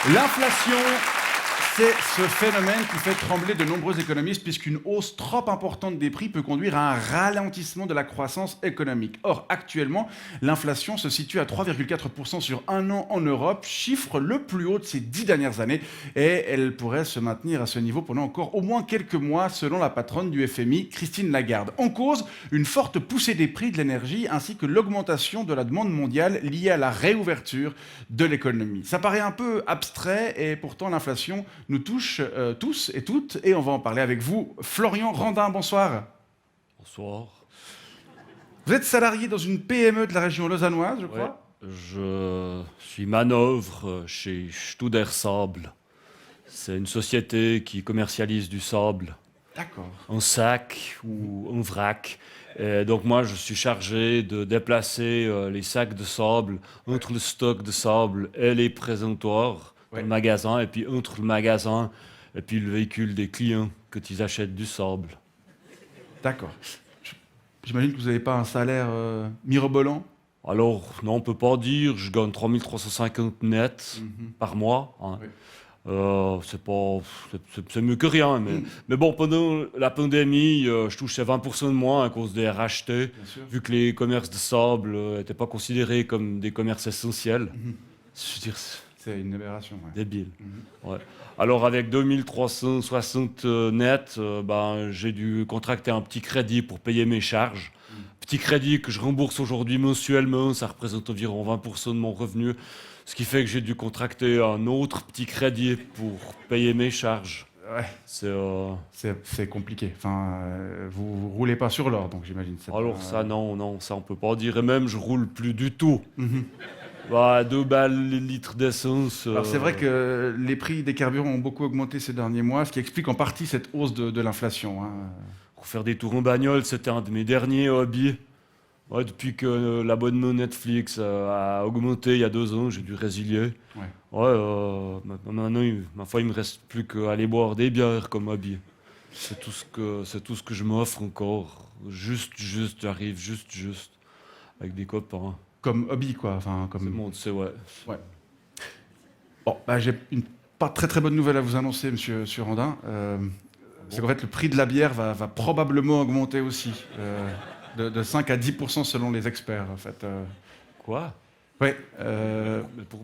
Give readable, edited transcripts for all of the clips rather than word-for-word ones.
L'inflation, c'est ce phénomène qui fait trembler de nombreux économistes puisqu'une hausse trop importante des prix peut conduire à un ralentissement de la croissance économique. Or, actuellement, l'inflation se situe à 3,4% sur un an en Europe, chiffre le plus haut de ces 10 dernières années, et elle pourrait se maintenir à ce niveau pendant encore au moins quelques mois, selon la patronne du FMI, Christine Lagarde. En cause, une forte poussée des prix de l'énergie ainsi que l'augmentation de la demande mondiale liée à la réouverture de l'économie. Ça paraît un peu abstrait et pourtant l'inflation nous touche tous et toutes, et on va en parler avec vous. Florian Randin, bonsoir. Bonsoir. Vous êtes salarié dans une PME de la région lausannoise, je crois. Ouais, je suis manœuvre chez Studer Sable. C'est une société qui commercialise du sable D'accord. en sac ou en vrac. Et donc moi, je suis chargé de déplacer les sacs de sable entre le stock de sable et les présentoirs dans le magasin, et puis entre le magasin et puis le véhicule des clients quand ils achètent du sable. D'accord. J'imagine que vous n'avez pas un salaire mirobolant. Alors, non, on peut pas dire, je gagne 3350 net par mois. Hein. Oui. C'est mieux que rien. Mais bon, pendant la pandémie, je touchais 20% de moins à cause des RHT, vu que les commerces de sable n'étaient pas considérés comme des commerces essentiels. Je veux dire, C'est une aberration. Ouais. débile. Ouais. Alors, avec 2360 net, j'ai dû contracter un petit crédit pour payer mes charges. Petit crédit que je rembourse aujourd'hui mensuellement, ça représente environ 20% de mon revenu. Ce qui fait que j'ai dû contracter un autre petit crédit pour payer mes charges. Ouais. C'est compliqué. Enfin, vous roulez pas sur l'or, donc j'imagine. Alors ça, non, ça on peut pas dire. Et même, je roule plus du tout. 2 balles le litre d'essence. Alors c'est vrai que les prix des carburants ont beaucoup augmenté ces derniers mois, ce qui explique en partie cette hausse de l'inflation. Hein. Pour faire des tours en bagnole, c'était un de mes derniers hobbies. Ouais, depuis que l'abonnement Netflix a augmenté il y a 2 ans, j'ai dû résilier. Maintenant, ma foi, il me reste plus qu'à aller boire des bières comme hobby. C'est tout ce que je m'offre encore. J'arrive juste, avec des copains. Comme hobby, quoi. Enfin, comme... Ouais. Bon, j'ai une pas très très bonne nouvelle à vous annoncer, monsieur Randin. C'est qu'en fait, le prix de la bière va probablement augmenter aussi. De 5 à 10% selon les experts, en fait. Quoi ? Oui.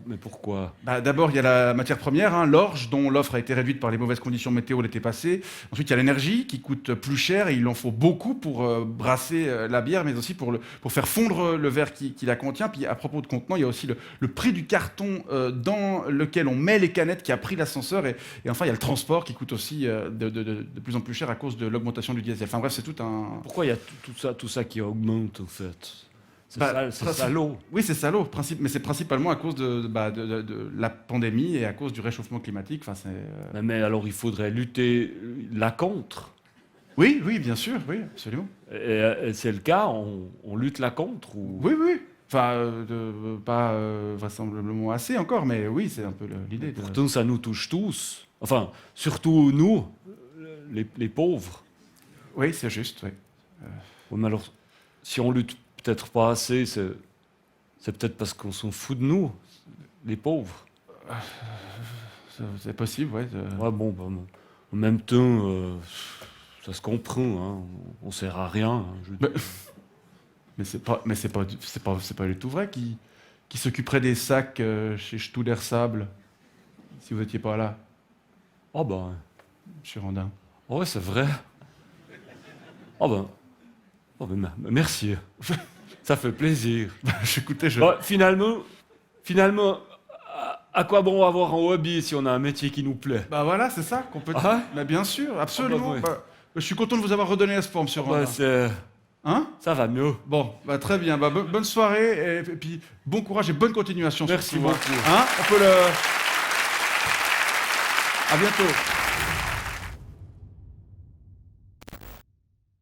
Mais pourquoi ? D'abord, il y a la matière première, hein, l'orge, dont l'offre a été réduite par les mauvaises conditions météo l'été passé. Ensuite, il y a l'énergie, qui coûte plus cher, et il en faut beaucoup pour brasser la bière, mais aussi pour faire fondre le verre qui la contient. Puis, à propos de contenant, il y a aussi le prix du carton dans lequel on met les canettes, qui a pris l'ascenseur. Et enfin, il y a le transport, qui coûte aussi de plus en plus cher à cause de l'augmentation du diesel. Enfin bref, c'est tout un... Pourquoi il y a tout ça qui augmente, en fait ? C'est salaud. Oui, c'est salaud, mais c'est principalement à cause de la pandémie et à cause du réchauffement climatique. Enfin, mais alors, il faudrait lutter la contre. Oui, bien sûr, oui, absolument. Et c'est le cas, on lutte la contre ou... Oui. Enfin, pas vraisemblablement assez encore, mais oui, c'est un peu l'idée. Pourtant, ça nous touche tous. Enfin, surtout nous, les pauvres. Oui, c'est juste, oui. Mais alors, si on lutte peut-être pas assez, c'est peut-être parce qu'on s'en fout de nous, les pauvres. C'est possible, ouais. Ouais, bon, en même temps, ça se comprend, hein. On sert à rien. Hein, mais c'est pas du tout vrai qui s'occuperait des sacs chez Studer Sable, si vous étiez pas là. Oh ben. Monsieur Randin. Oh ouais, c'est vrai. Oh ben, merci. Ça fait plaisir. Finalement, à quoi bon avoir un hobby si on a un métier qui nous plaît ? Voilà, c'est ça qu'on peut dire. Ah, mais bien sûr, absolument. Ouais. Je suis content de vous avoir redonné espoir, monsieur Randin. Hein ? Ça va mieux. Bon, très bien. Bonne soirée et puis bon courage et bonne continuation. Merci beaucoup. Hein ? On peut le... À bientôt.